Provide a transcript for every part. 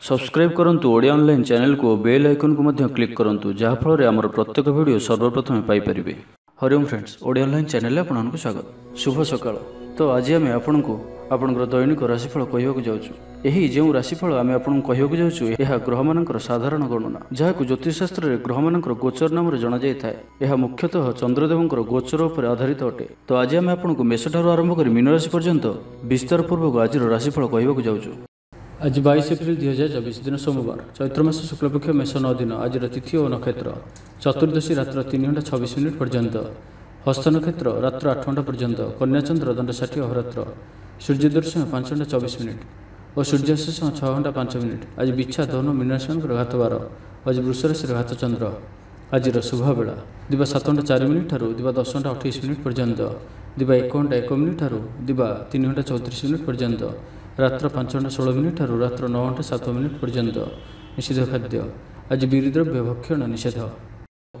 Subscribe करंतु Odia online channel को bell icon को मध्य क्लिक करंतु जहाँ फल आमर प्रत्येक वीडियो सर्वप्रथम Piper. Hariom friends, Odia online channel आपको स्वागत। शुभ सकाळ। तो आज आम आपको आपंकर दैनिक राशिफल कहवाक जाऊँ। यही जो राशिफल आम आपको कहवाक जाऊँ यह ग्रह मानकर साधारण गणना जहाँ ज्योतिषशास्त्र में ग्रह मानकर गोचर नाम जना जाए। यह मुख्यतः चंद्रदेवंकर गोचर पर आधारित अटे। तो आज आम आपको मेष ठार आरंभ कर मीन राशि पर्यंत विस्तार पूर्वक आज राशिफल कहवाक जाऊँ। आज 22 एप्रिल 2024 दिन सोमवार, चैत्र मास शुक्लपक्ष मेष 9 दिन। आज तिथि और नक्षत्र चतुर्दशी रात्र 3 घंटा 26 मिनिट पर्यंत, हस्त नक्षत्र रात्र 8 घंटा पर्यंत, कन्या चंद्र दंड 60 अहोरात्र, सूर्य दर्शन 5 घंटा 24 मिनिट और सूर्यास्त 6 घंटा 5 मिनिट। आज बिच्छा धनु मीन राशि घात 12। आज वृष राशि घात चंद्र। आज शुभ बेला दिवा 7 घंटा 4 मिनिट ठारू दिवा 10 घंटा 28 मिनिट पर्यंत, दिवा 1 घंटा 1 मिनिट ठारू दिवा 3 घंटा 34 मिनिट पर्यंत, रात्र 5 घंटा 16 मिनिट ठारू रात्र 9 घंटा 7 मिनिट पर्यंत। निषिद्ध खाद्य आज बीरिद्रव्य भक्षण निषेध।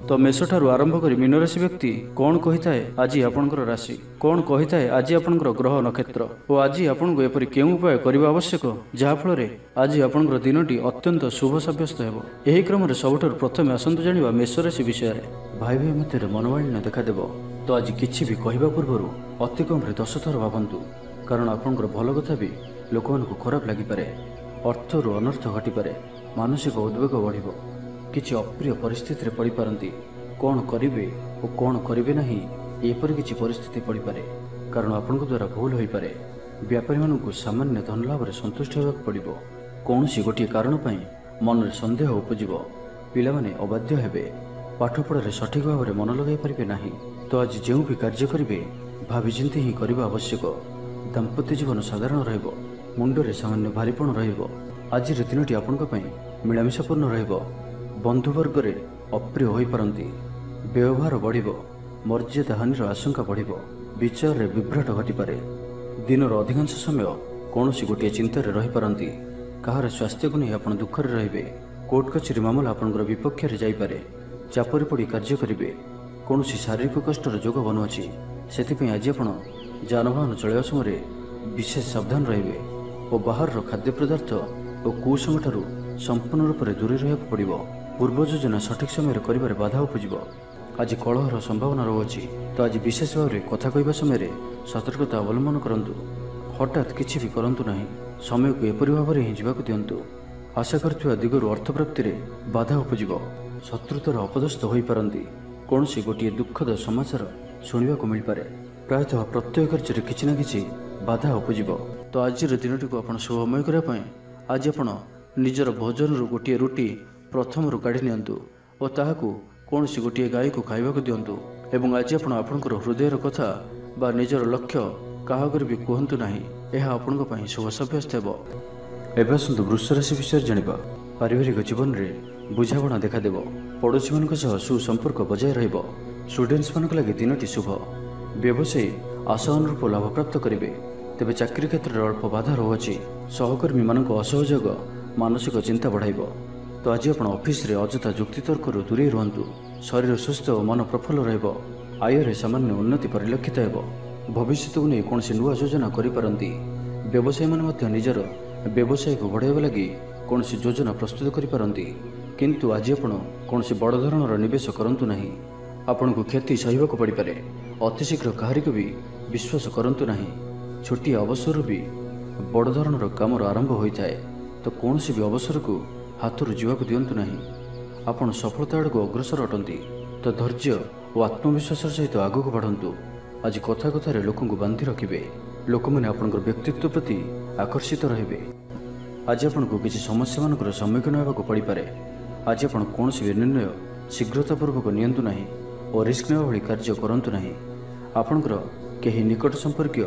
तो मेष ठारू आरंभ कर मीन राशि व्यक्ति कौन कही थाए आज आपणकर राशि कौन कही थाए आज आपणकर ग्रह नक्षत्र और आज आपको एपरि केउं उपाय करबा आवश्यक जहाँ फल आज आपणकर दिनटी अत्यंत शुभ सब्यस्त हेबो। एही क्रम रे सबठारु प्रथमे आसंतु जानिबा मेष राशि विषय रे। भाई भाई मध्य मनोमालिन्य देखा देबो। तो आज किछि भी कहबा पूर्वरु अति कम रे 10 थर भाबंतु, कारण आपणकर भल कथा भी लोकमानकु खराब लागिपारे, अर्थरु अनर्थ घटिपारे, मानसिक उद्वेग बढ़िबो, किछि अप्रिय परिस्थिति रे पड़ी पारंती। कौन करिवे और कौन करिवे नहीं एपरि किछि परिस्थिति पड़ी पारे, कारण आपनक द्वारा भूल होई पारे। व्यापारी मानकु सामान्य धन लाभ रे संतुष्ट होबाक पड़िबो। कौनसी गोटिए कारण पई मन रे संदेह उपजिबो। पिला माने अबाध्य हेबे, पाठ पढ़ा रे सठिक भाव रे मन लगाई परिबे नाही। तो आज जेउ भी कार्य करिवे भाबी चिंती ही करबा आवश्यक। दाम्पत्य जीवन साधारण रहिबो, मुंडरे सामान्य भारीपण रहिबो। आज दिनटी आपनक पई मिलामिशापूर्ण रहिबो। बंधुवर्ग रे अप्रिय होई पारंती, व्यवहार बढ़िबो, मर्यादा हानिर आशंका बढ़िबो, विचार रे विभ्राट घटिपारे। दिनर अधिकांश समय कौनसी गोटिए चिंतार रही पारंती। कहार स्वास्थ्य को नहीं आपण दुखर रहिबे। कोर्ट कचेरी मामला आपनकर विपक्ष रे जाई पारे। चापरी पड़ी कार्य करिवे। कौनसी शारीरिक कष्टर जोग बनुअछि, सेति आज आपण जानवाहन चलवा समय विशेष सावधान रहिबे और बाहर खाद्य पदार्थ और कुसंग ठारू संपूर्ण रूप से दूरी रहा पड़ो। पूर्व योजना सठिक समय कर बाधा उपजिब। आज कलहर संभावना रही। तो आज विशेष भाव में कथा कहवा समय सतर्कता अवलंबन करंतु। हठात किछि भी करंतु नहीं। समय को एपरि भाव में ही जीवाक दियंतु। आशा करथिबा दिगरु अर्थ प्राप्ति रे बाधा उपजिब। शत्रुतार अपदस्थ होई पारंती। कौनसी गोटिए दुखद समाचार शुणा को मिल पारे। प्रायतः प्रत्येक कार्य किछि ना किछि बाधा उपजिब। तो आज दिनटी को आपण शुभमय करने आज आपण निजर भोजन रु गोटे रुटी प्रथम रु काढ़ी नियंतु और ताहाकु कौनसी गोटे गाय को खाइबा को दियंतु। एवं आज आपण आपनकर हृदयर कथा बा निजर लक्ष्य काहागर भी कहंतु नाही। यह आपनक पई शुभ सब्यस्त हेबो। एबे आसंतु वृष राशि विषय जानिबा। पारिवारिक जीवन रे बुझाबणा देखा देबो। पड़ोसी मानक सह सुसंपर्क बजाय रहइबो। स्टूडेंट्स मानक लागि दिनटी शुभ। व्यवसायी आशा अनुरूप लाभ प्राप्त करिवे। तेबे चाकरी क्षेत्र में अल्प बाधा रहुछि। सहकर्मी मानक असहयोग मानसिक चिंता बढ़ाइब। तो आज आप ऑफिस रे अजथा युक्तितर्क दूरे रुहतु। शरीर सुस्थ और मन प्रफुल्ल रहिब। आय रे सामान्य उन्नति परिलक्षित हेब। भविष्य को नहीं कौन नुआ योजना करिपारंती। व्यवसायी माने मध्य निजर व्यवसाय को बढ़ाइबा लागि कौन योजना प्रस्तुत करिपारंती। किंतु आज आपण कौन बड़ धरणर निवेश करंतु नहीं। आपण को क्षति सहिबाक पड़ी पारे। अतिशीघ्र काहारी को भी विश्वास करंतु नहीं। छोटी अवसर भी बड़ धरणर काम आरंभ होता है। तो कौन भी अवसर को हाथ जीवाक दिंतु नहीं। आपड़ सफलता आड़ को अग्रसर अटंती। तो धैर्य और आत्मविश्वास सहित आगक बढ़ंतु। आज कथा कथार लोक बांधि रखिए। लोक मैंने आपंकर व्यक्तित्व प्रति आकर्षित रहिबे। आज आपन को किसी समस्या मानकर सम्मुखीन होगा पड़ पारे। आज आप कौन भी निर्णय शीघ्रतापूर्वक नियंतु नहीं और रिस्क नेवा भली कार्य करंतु नहीं। आपणकर केही निकट संपर्कीय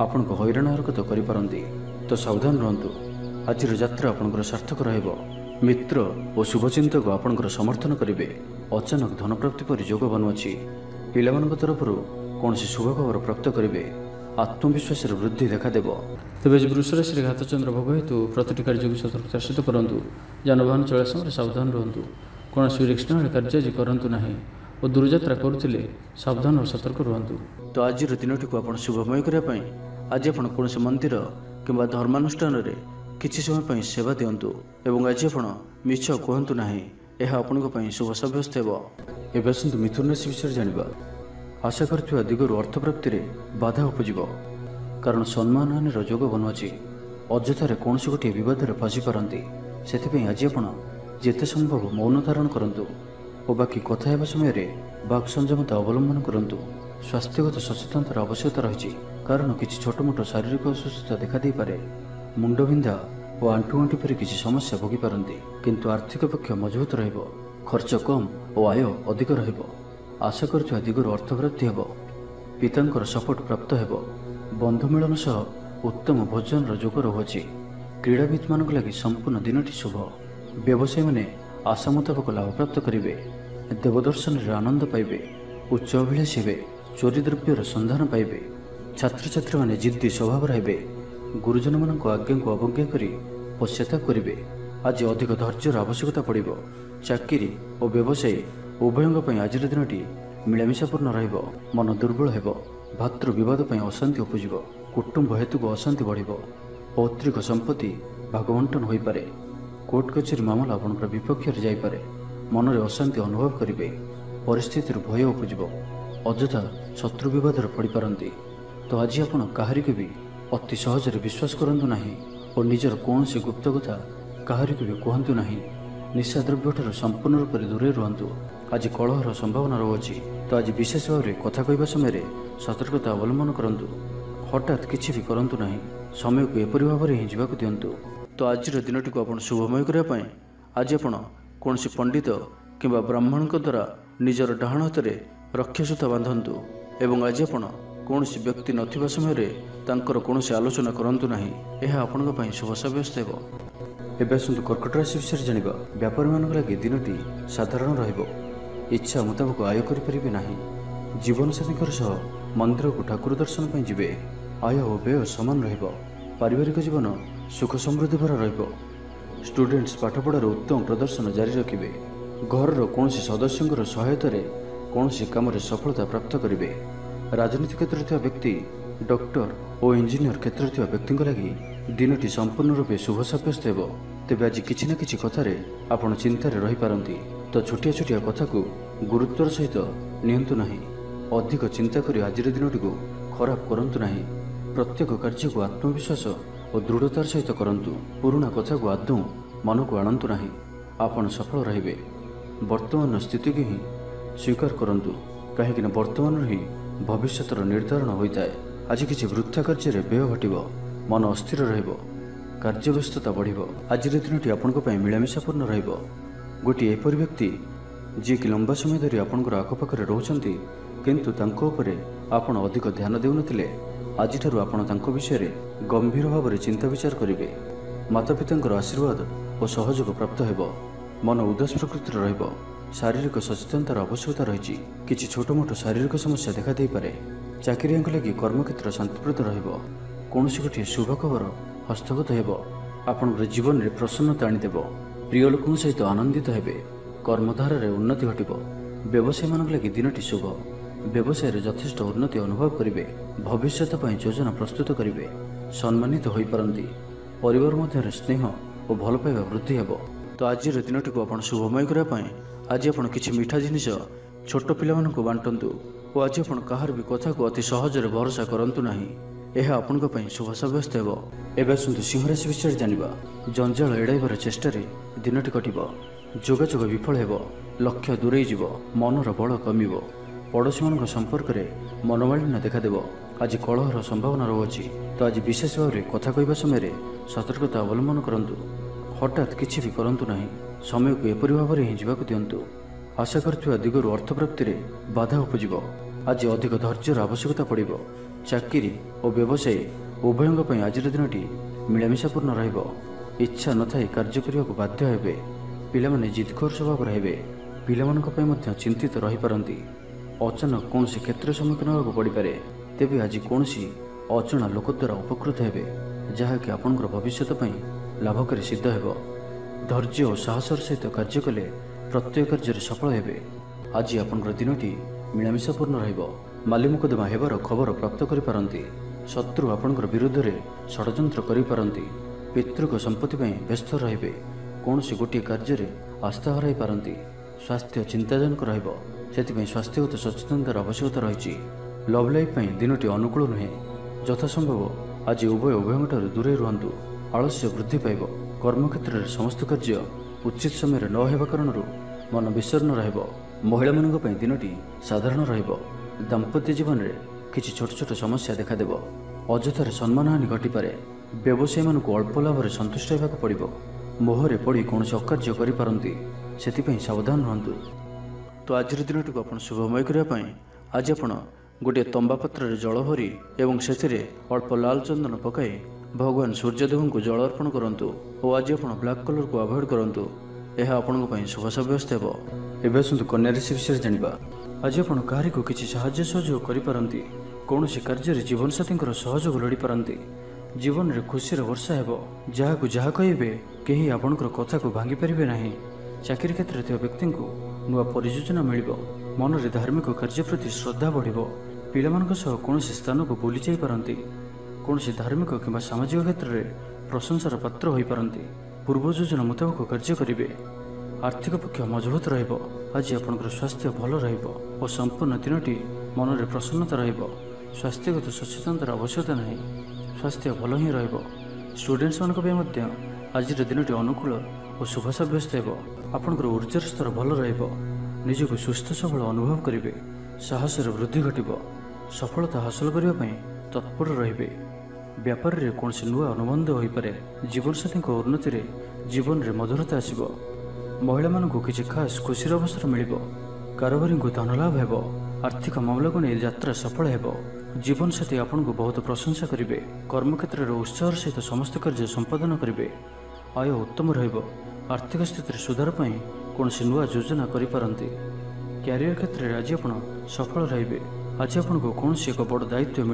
आपण को हैरान हरकत करिपारंती। तो सावधान रहंतु। आज यात्रा आपणकर सार्थक रहइबो। मित्र और शुभचिंतक आपणकर समर्थन करिवे। अचानक धन प्राप्ति पर योग बनुअछि। पिलामानक तरफरु कौन शुभ खबर प्राप्त करिवे। आत्मविश्वास वृद्धि देखा देबो। तेज वृष राशि घात चंद्र भोग हेतु प्रति कार्य को सतर्कतार सहित करंतु। जानवाहन चला समय सावधान रहंतु। कौन रिस्क कार्य आज करंतु नहीं और दूरयात्रा करुले सावधान और सतर्क रुहतु। तो आज दिनटी को आप शुभमय करने आज आप कौन मंदिर कि धर्मानुष्ठान କିଛି ସମୟ ପାଇଁ ସେବା ଦିଅନ୍ତୁ ଏବଂ ଆଜି ଆପଣ ମିଛ କୁହନ୍ତୁ ନାହିଁ, ଏହା ଆପଣଙ୍କ ପାଇଁ ଶୁଭ ସାବ୍ୟସ୍ତ ହେବ। ଏବେ ଆସନ୍ତୁ ମିଥୁନ ରାଶି ବିଷୟରେ ଜାଣିବା। ଆଶା କରୁଥିବା ଦିଗରୁ ଅର୍ଥପ୍ରାପ୍ତିରେ ବାଧା ଉପୁଜିବ, କାରଣ ସମ୍ମାନହାନିର ଯୋଗ ବନୁଅଛି। ଅଯଥାରେ କୌଣସି ଗୋଟିଏ ବିବାଦରେ ଫସି ପାରନ୍ତି। ସେଥିପାଇଁ ଆଜି ଆପଣ ଯେତେ ସମ୍ଭବ ମୌନ ଧାରଣ କରନ୍ତୁ ଓ ବାକି କଥା ହେବା ସମୟରେ ବାକ୍ ସଂଯମତା ଅବଲମ୍ବନ କରନ୍ତୁ। ସ୍ୱାସ୍ଥ୍ୟଗତ ସଚେତନତାର ଆବଶ୍ୟକତା ରହିଛି, କାରଣ କିଛି ଛୋଟମୋଟ ଶାରୀରିକ ଅସୁସ୍ଥତା ଦେଖାଦେଇପାରେ। ମୁଣ୍ଡବିନ୍ଧା ଓ ଆଣ୍ଠୁଗଣ୍ଠି ପରି କିଛି ସମସ୍ୟା ଭୋଗିପାରନ୍ତି, କିନ୍ତୁ ଆର୍ଥିକ ପକ୍ଷ ମଜବୁତ ରହିବ। ଖର୍ଚ୍ଚ କମ୍ ଓ ଆୟ ଅଧିକ ରହିବ। ଆଶା କରୁଥିବା ଦିଗରୁ ଅର୍ଥପ୍ରାପ୍ତି ହେବ। ପିତାଙ୍କର ସପୋର୍ଟ ପ୍ରାପ୍ତ ହେବ। ବନ୍ଧୁ ମିଳନ ସହ ଉତ୍ତମ ଭୋଜନର ଯୋଗ ରହୁଅଛି। କ୍ରୀଡ଼ାବିତମାନଙ୍କ ଲାଗି ସମ୍ପୂର୍ଣ୍ଣ ଦିନଟି ଶୁଭ। ବ୍ୟବସାୟୀମାନେ ଆଶା ମୁତାବକ ଲାଭପ୍ରାପ୍ତ କରିବେ। ଦେବଦର୍ଶନରେ ଆନନ୍ଦ ପାଇବେ। ଉଚ୍ଚ ଅଭିଳାଷୀ ହେବେ। ଚୋରି ଦ୍ରବ୍ୟର ସନ୍ଧାନ ପାଇବେ। ଛାତ୍ରଛାତ୍ରୀମାନେ ଜିଦ୍ଦି ସ୍ୱଭାବର ହେବେ। ଗୁରୁଜନମାନଙ୍କ ଆଜ୍ଞାକୁ ଅବଜ୍ଞା କରି ପଶ୍ଚାତାପ କରିବେ। ଆଜି ଅଧିକ ଧୈର୍ଯ୍ୟର ଆବଶ୍ୟକତା ପଡ଼ିବ। ଚାକିରି ଓ ବ୍ୟବସାୟୀ ଉଭୟଙ୍କ ପାଇଁ ଆଜିର ଦିନଟି ମିଳାମିଶାପୂର୍ଣ୍ଣ ରହିବ। ମନ ଦୁର୍ବଳ ହେବ। ଭାତୃ ବିବାଦ ପାଇଁ ଅଶାନ୍ତି ଉପୁଜିବ। କୁଟୁମ୍ବ ହେତୁକୁ ଅଶାନ୍ତି ବଢ଼ିବ। ପୈତୃକ ସମ୍ପତ୍ତି ଭାଗବଣ୍ଟନ ହୋଇପାରେ। କୋର୍ଟ କଚେରୀ ମାମଲା ଆପଣଙ୍କର ବିପକ୍ଷରେ ଯାଇପାରେ। ମନରେ ଅଶାନ୍ତି ଅନୁଭବ କରିବେ। ପରିସ୍ଥିତିରୁ ଭୟ ଉପୁଜିବ। ଅଯଥା ଶତ୍ରୁ ବିବାଦରେ ପଡ଼ିପାରନ୍ତି। ତ ଆଜି ଆପଣ କାହାରିକୁ ବି ଅତି ସହଜରେ ବିଶ୍ୱାସ କରନ୍ତୁ ନାହିଁ ଓ ନିଜର କୌଣସି ଗୁପ୍ତ କଥା କାହାରିକୁ ବି କୁହନ୍ତୁ ନାହିଁ। ନିଶାଦ୍ରବ୍ୟଠାରୁ ସମ୍ପୂର୍ଣ୍ଣ ରୂପରେ ଦୂରେଇ ରୁହନ୍ତୁ। ଆଜି କଳହର ସମ୍ଭାବନା ରହୁଅଛି, ତ ଆଜି ବିଶେଷ ଭାବରେ କଥା କହିବା ସମୟରେ ସତର୍କତା ଅବଲମ୍ବନ କରନ୍ତୁ। ହଠାତ୍ କିଛି ବି କରନ୍ତୁ ନାହିଁ। ସମୟକୁ ଏପରି ଭାବରେ ହିଁ ଯିବାକୁ ଦିଅନ୍ତୁ। ତ ଆଜିର ଦିନଟିକୁ ଆପଣ ଶୁଭମୟ କରିବା ପାଇଁ ଆଜି ଆପଣ କୌଣସି ପଣ୍ଡିତ କିମ୍ବା ବ୍ରାହ୍ମଣଙ୍କ ଦ୍ୱାରା ନିଜର ଡାହାଣ ହାତରେ ରକ୍ଷାସୂତା ବାନ୍ଧନ୍ତୁ ଏବଂ ଆଜି ଆପଣ କୌଣସି ବ୍ୟକ୍ତି ନଥିବା ସମୟରେ ତାଙ୍କର କୌଣସି ଆଲୋଚନା କରନ୍ତୁ ନାହିଁ। ଏହା ଆପଣଙ୍କ ପାଇଁ ଶୁଭ ସାବ୍ୟସ୍ତ ହେବ। ଏବେ ଆସନ୍ତୁ କର୍କଟ ରାଶି ବିଷୟରେ ଜାଣିବା। ବ୍ୟାପାରୀମାନଙ୍କ ଲାଗି ଦିନଟି ସାଧାରଣ ରହିବ। ଇଚ୍ଛା ମୁତାବକ ଆୟ କରିପାରିବେ ନାହିଁ। ଜୀବନସାଥୀଙ୍କର ସହ ମନ୍ଦିରକୁ ଠାକୁର ଦର୍ଶନ ପାଇଁ ଯିବେ। ଆୟ ଓ ବ୍ୟୟ ସମାନ ରହିବ। ପାରିବାରିକ ଜୀବନ ସୁଖ ସମୃଦ୍ଧି ଭରା ରହିବ। ଷ୍ଟୁଡେଣ୍ଟସ୍ ପାଠପଢ଼ାର ଉତ୍ତମ ପ୍ରଦର୍ଶନ ଜାରି ରଖିବେ। ଘରର କୌଣସି ସଦସ୍ୟଙ୍କର ସହାୟତାରେ କୌଣସି କାମରେ ସଫଳତା ପ୍ରାପ୍ତ କରିବେ। ରାଜନୀତି କ୍ଷେତ୍ରରେ ଥିବା ବ୍ୟକ୍ତି, ଡକ୍ଟର ଓ ଇଞ୍ଜିନିୟର କ୍ଷେତ୍ରରେ ଥିବା ବ୍ୟକ୍ତିଙ୍କ ଲାଗି ଦିନଟି ସମ୍ପୂର୍ଣ୍ଣ ରୂପେ ଶୁଭ ସାବ୍ୟସ୍ତ ହେବ। ତେବେ ଆଜି କିଛି ନା କିଛି କଥାରେ ଆପଣ ଚିନ୍ତାରେ ରହିପାରନ୍ତି, ତ ଛୋଟିଆ ଛୋଟିଆ କଥାକୁ ଗୁରୁତ୍ୱର ସହିତ ନିଅନ୍ତୁ ନାହିଁ। ଅଧିକ ଚିନ୍ତା କରି ଆଜିର ଦିନଟିକୁ ଖରାପ କରନ୍ତୁ ନାହିଁ। ପ୍ରତ୍ୟେକ କାର୍ଯ୍ୟକୁ ଆତ୍ମବିଶ୍ୱାସ ଓ ଦୃଢ଼ତାର ସହିତ କରନ୍ତୁ। ପୁରୁଣା କଥାକୁ ଆଦୌ ମନକୁ ଆଣନ୍ତୁ ନାହିଁ। ଆପଣ ସଫଳ ରହିବେ। ବର୍ତ୍ତମାନର ସ୍ଥିତିକୁ ହିଁ ସ୍ୱୀକାର କରନ୍ତୁ, କାହିଁକିନା ବର୍ତ୍ତମାନରୁ ହିଁ ଭବିଷ୍ୟତର ନିର୍ଦ୍ଧାରଣ ହୋଇଥାଏ। ଆଜି କିଛି ବୃଥା କାର୍ଯ୍ୟରେ ବ୍ୟୟ ଘଟିବ। ମନ ଅସ୍ଥିର ରହିବ। କାର୍ଯ୍ୟବ୍ୟସ୍ତତା ବଢ଼ିବ। ଆଜିର ଦିନଟି ଆପଣଙ୍କ ପାଇଁ ମିଳାମିଶାପୂର୍ଣ୍ଣ ରହିବ। ଗୋଟିଏ ଏପରି ବ୍ୟକ୍ତି ଯିଏକି ଲମ୍ବା ସମୟ ଧରି ଆପଣଙ୍କର ଆଖପାଖରେ ରହୁଛନ୍ତି, କିନ୍ତୁ ତାଙ୍କ ଉପରେ ଆପଣ ଅଧିକ ଧ୍ୟାନ ଦେଉନଥିଲେ, ଆଜିଠାରୁ ଆପଣ ତାଙ୍କ ବିଷୟରେ ଗମ୍ଭୀର ଭାବରେ ଚିନ୍ତା ବିଚାର କରିବେ। ମାତାପିତାଙ୍କର ଆଶୀର୍ବାଦ ଓ ସହଯୋଗ ପ୍ରାପ୍ତ ହେବ। ମନ ଉଦାସ ପ୍ରକୃତିର ରହିବ। ଶାରୀରିକ ସଚେତନତାର ଆବଶ୍ୟକତା ରହିଛି। କିଛି ଛୋଟମୋଟ ଶାରୀରିକ ସମସ୍ୟା ଦେଖାଦେଇପାରେ। ଚାକିରିଆଙ୍କ ଲାଗି କର୍ମକ୍ଷେତ୍ର ଶାନ୍ତିପ୍ରଦ ରହିବ। କୌଣସି ଗୋଟିଏ ଶୁଭ ଖବର ହସ୍ତଗତ ହେବ। ଆପଣଙ୍କର ଜୀବନରେ ପ୍ରସନ୍ନତା ଆଣିଦେବ। ପ୍ରିୟ ଲୋକଙ୍କ ସହିତ ଆନନ୍ଦିତ ହେବେ। କର୍ମଧାରାରେ ଉନ୍ନତି ଘଟିବ। ବ୍ୟବସାୟୀମାନଙ୍କ ଲାଗି ଦିନଟି ଶୁଭ। ବ୍ୟବସାୟରେ ଯଥେଷ୍ଟ ଉନ୍ନତି ଅନୁଭବ କରିବେ। ଭବିଷ୍ୟତ ପାଇଁ ଯୋଜନା ପ୍ରସ୍ତୁତ କରିବେ। ସମ୍ମାନିତ ହୋଇପାରନ୍ତି। ପରିବାର ମଧ୍ୟରେ ସ୍ନେହ ଓ ଭଲ ପାଇବା ବୃଦ୍ଧି ହେବ। ତ ଆଜିର ଦିନଟିକୁ ଆପଣ ଶୁଭମୟ କରିବା ପାଇଁ ଆଜି ଆପଣ କିଛି ମିଠା ଜିନିଷ ଛୋଟ ପିଲାମାନଙ୍କୁ ବାଣ୍ଟନ୍ତୁ ଓ ଆଜି ଆପଣ କାହାର ବି କଥାକୁ ଅତି ସହଜରେ ଭରସା କରନ୍ତୁ ନାହିଁ। ଏହା ଆପଣଙ୍କ ପାଇଁ ଶୁଭ ସାବ୍ୟସ୍ତ ହେବ। ଏବେ ଆସନ୍ତୁ ସିଂହ ରାଶି ବିଷୟରେ ଜାଣିବା। ଜଞ୍ଜାଳ ଏଡ଼ାଇବାର ଚେଷ୍ଟାରେ ଦିନଟି କଟିବ। ଯୋଗାଯୋଗ ବିଫଳ ହେବ। ଲକ୍ଷ୍ୟ ଦୂରେଇ ଯିବ। ମନର ବଳ କମିବ। ପଡ଼ୋଶୀମାନଙ୍କ ସମ୍ପର୍କରେ ମନୋମାଳିନ୍ୟ ଦେଖାଦେବ। ଆଜି କଳହର ସମ୍ଭାବନା ରହୁଅଛି, ତ ଆଜି ବିଶେଷ ଭାବରେ କଥା କହିବା ସମୟରେ ସତର୍କତା ଅବଲମ୍ବନ କରନ୍ତୁ। ହଠାତ୍ କିଛି ବି କରନ୍ତୁ ନାହିଁ। ସମୟକୁ ଏପରି ଭାବରେ ହିଁ ଯିବାକୁ ଦିଅନ୍ତୁ। ଆଶା କରୁଥିବା ଦିଗରୁ ଅର୍ଥପ୍ରାପ୍ତିରେ ବାଧା ଉପୁଜିବ। ଆଜି ଅଧିକ ଧୈର୍ଯ୍ୟର ଆବଶ୍ୟକତା ପଡ଼ିବ। ଚାକିରି ଓ ବ୍ୟବସାୟୀ ଉଭୟଙ୍କ ପାଇଁ ଆଜିର ଦିନଟି ମିଳାମିଶାପୂର୍ଣ୍ଣ ରହିବ। ଇଚ୍ଛା ନଥାଇ କାର୍ଯ୍ୟ କରିବାକୁ ବାଧ୍ୟ ହେବେ। ପିଲାମାନେ ଜିଦ୍ଖୋର ସ୍ୱଭାବର ହେବେ। ପିଲାମାନଙ୍କ ପାଇଁ ମଧ୍ୟ ଚିନ୍ତିତ ରହିପାରନ୍ତି। ଅଚାନକ କୌଣସି କ୍ଷେତ୍ରରେ ସମ୍ମୁଖୀନ ହେବାକୁ ପଡ଼ିପାରେ। ତେବେ ଆଜି କୌଣସି ଅଜଣା ଲୋକ ଦ୍ୱାରା ଉପକୃତ ହେବେ, ଯାହାକି ଆପଣଙ୍କର ଭବିଷ୍ୟତ ପାଇଁ ଲାଭକାରୀ ସିଦ୍ଧ ହେବ। ଧୈର୍ଯ୍ୟ ଓ ସାହସର ସହିତ କାର୍ଯ୍ୟ କଲେ ପ୍ରତ୍ୟେକ କାର୍ଯ୍ୟରେ ସଫଳ ହେବେ। ଆଜି ଆପଣଙ୍କର ଦିନଟି ମିଳାମିଶାପୂର୍ଣ୍ଣ ରହିବ। ମାଲି ମୁକଦ୍ଦମା ହେବାର ଖବର ପ୍ରାପ୍ତ କରିପାରନ୍ତି। ଶତ୍ରୁ ଆପଣଙ୍କର ବିରୁଦ୍ଧରେ ଷଡ଼ଯନ୍ତ୍ର କରିପାରନ୍ତି। ପିତୃକ ସମ୍ପତ୍ତି ପାଇଁ ବ୍ୟସ୍ତ ରହିବେ। କୌଣସି ଗୋଟିଏ କାର୍ଯ୍ୟରେ ଆସ୍ଥା ହରାଇ ପାରନ୍ତି। ସ୍ୱାସ୍ଥ୍ୟ ଚିନ୍ତାଜନକ ରହିବ, ସେଥିପାଇଁ ସ୍ୱାସ୍ଥ୍ୟଗତ ସଚେତନତାର ଆବଶ୍ୟକତା ରହିଛି। ଲଭ୍ ଲାଇଫ୍ ପାଇଁ ଦିନଟି ଅନୁକୂଳ ନୁହେଁ। ଯଥାସମ୍ଭବ ଆଜି ଉଭୟଙ୍କଠାରୁ ଦୂରେଇ ରୁହନ୍ତୁ। ଆଳସ୍ୟ ବୃଦ୍ଧି ପାଇବ। କର୍ମକ୍ଷେତ୍ରରେ ସମସ୍ତ କାର୍ଯ୍ୟ ଉଚିତ ସମୟରେ ନ ହେବା କାରଣରୁ ମନ ବିଷର୍ଣ୍ଣ ରହିବ। ମହିଳାମାନଙ୍କ ପାଇଁ ଦିନଟି ସାଧାରଣ ରହିବ। ଦାମ୍ପତ୍ୟ ଜୀବନରେ କିଛି ଛୋଟ ଛୋଟ ସମସ୍ୟା ଦେଖାଦେବ। ଅଯଥାରେ ସମ୍ମାନହାନି ଘଟିପାରେ। ବ୍ୟବସାୟୀମାନଙ୍କୁ ଅଳ୍ପ ଲାଭରେ ସନ୍ତୁଷ୍ଟ ହେବାକୁ ପଡ଼ିବ। ମୋହରେ ପଡ଼ି କୌଣସି ଅକାର୍ଯ୍ୟ କରିପାରନ୍ତି, ସେଥିପାଇଁ ସାବଧାନ ରୁହନ୍ତୁ। ତ ଆଜିର ଦିନଟିକୁ ଆପଣ ଶୁଭମୟ କରିବା ପାଇଁ ଆଜି ଆପଣ ଗୋଟିଏ ତମ୍ବା ପାତ୍ରରେ ଜଳ ଭରି ଏବଂ ସେଥିରେ ଅଳ୍ପ ଲାଲ ଚନ୍ଦନ ପକାଇ ଭଗବାନ ସୂର୍ଯ୍ୟଦେବଙ୍କୁ ଜଳ ଅର୍ପଣ କରନ୍ତୁ ଓ ଆଜି ଆପଣ ବ୍ଲାକ୍ କଲର୍କୁ ଆଭଏଡ୍ କରନ୍ତୁ। ଏହା ଆପଣଙ୍କ ପାଇଁ ଶୁଭ ସାବ୍ୟସ୍ତ ହେବ। ଏବେ ଆସନ୍ତୁ କନ୍ୟା ରାଶି ବିଷୟରେ ଜାଣିବା। ଆଜି ଆପଣ କାହାରିକୁ କିଛି ସାହାଯ୍ୟ ସହଯୋଗ କରିପାରନ୍ତି। କୌଣସି କାର୍ଯ୍ୟରେ ଜୀବନସାଥୀଙ୍କର ସହଯୋଗ ଲୋଡ଼ିପାରନ୍ତି। ଜୀବନରେ ଖୁସିର ବର୍ଷା ହେବ। ଯାହାକୁ ଯାହା କହିବେ କେହି ଆପଣଙ୍କର କଥାକୁ ଭାଙ୍ଗି ପାରିବେ ନାହିଁ। ଚାକିରି କ୍ଷେତ୍ରରେ ଥିବା ବ୍ୟକ୍ତିଙ୍କୁ ନୂଆ ପରିଯୋଜନା ମିଳିବ। ମନରେ ଧାର୍ମିକ କାର୍ଯ୍ୟ ପ୍ରତି ଶ୍ରଦ୍ଧା ବଢ଼ିବ। ପିଲାମାନଙ୍କ ସହ କୌଣସି ସ୍ଥାନକୁ ବୁଲି ଯାଇପାରନ୍ତି। କୌଣସି ଧାର୍ମିକ କିମ୍ବା ସାମାଜିକ କ୍ଷେତ୍ରରେ ପ୍ରଶଂସାର ପାତ୍ର ହୋଇପାରନ୍ତି। ପୂର୍ବ ଯୋଜନା ମୁତାବକ କାର୍ଯ୍ୟ କରିବେ। ଆର୍ଥିକ ପକ୍ଷ ମଜବୁତ ରହିବ। ଆଜି ଆପଣଙ୍କର ସ୍ୱାସ୍ଥ୍ୟ ଭଲ ରହିବ ଓ ସମ୍ପୂର୍ଣ୍ଣ ଦିନଟି ମନରେ ପ୍ରସନ୍ନତା ରହିବ। ସ୍ୱାସ୍ଥ୍ୟଗତ ସଚେତନତାର ଆବଶ୍ୟକତା ନାହିଁ। ସ୍ୱାସ୍ଥ୍ୟ ଭଲ ହିଁ ରହିବ। ଷ୍ଟୁଡେଣ୍ଟସ୍ମାନଙ୍କ ପାଇଁ ମଧ୍ୟ ଆଜିର ଦିନଟି ଅନୁକୂଳ ଓ ଶୁଭ ସାବ୍ୟସ୍ତ ହେବ। ଆପଣଙ୍କର ଉର୍ଜାର ସ୍ତର ଭଲ ରହିବ। ନିଜକୁ ସୁସ୍ଥ ସବଳ ଅନୁଭବ କରିବେ। ସାହସର ବୃଦ୍ଧି ଘଟିବ। ସଫଳତା ହାସଲ କରିବା ପାଇଁ ତତ୍ପର ରହିବେ। ବ୍ୟାପାରରେ କୌଣସି ନୂଆ ଅନୁବନ୍ଧ ହୋଇପାରେ। ଜୀବନସାଥୀଙ୍କ ଉନ୍ନତିରେ ଜୀବନରେ ମଧୁରତା ଆସିବ। ମହିଳାମାନଙ୍କୁ କିଛି ଖାସ୍ ଖୁସିର ଅବସର ମିଳିବ। କାରବାରୀଙ୍କୁ ଧନ ଲାଭ ହେବ। ଆର୍ଥିକ ମାମଲାକୁ ନେଇ ଯାତ୍ରା ସଫଳ ହେବ। ଜୀବନସାଥୀ ଆପଣଙ୍କୁ ବହୁତ ପ୍ରଶଂସା କରିବେ। କର୍ମକ୍ଷେତ୍ରରେ ଉତ୍ସାହର ସହିତ ସମସ୍ତ କାର୍ଯ୍ୟ ସମ୍ପାଦନ କରିବେ। ଆୟ ଉତ୍ତମ ରହିବ। ଆର୍ଥିକ ସ୍ଥିତିରେ ସୁଧାର ପାଇଁ କୌଣସି ନୂଆ ଯୋଜନା କରିପାରନ୍ତି। କ୍ୟାରିୟର କ୍ଷେତ୍ରରେ ଆଜି ଆପଣ ସଫଳ ରହିବେ। ଆଜି ଆପଣଙ୍କୁ କୌଣସି ଏକ ବଡ଼ ଦାୟିତ୍ୱ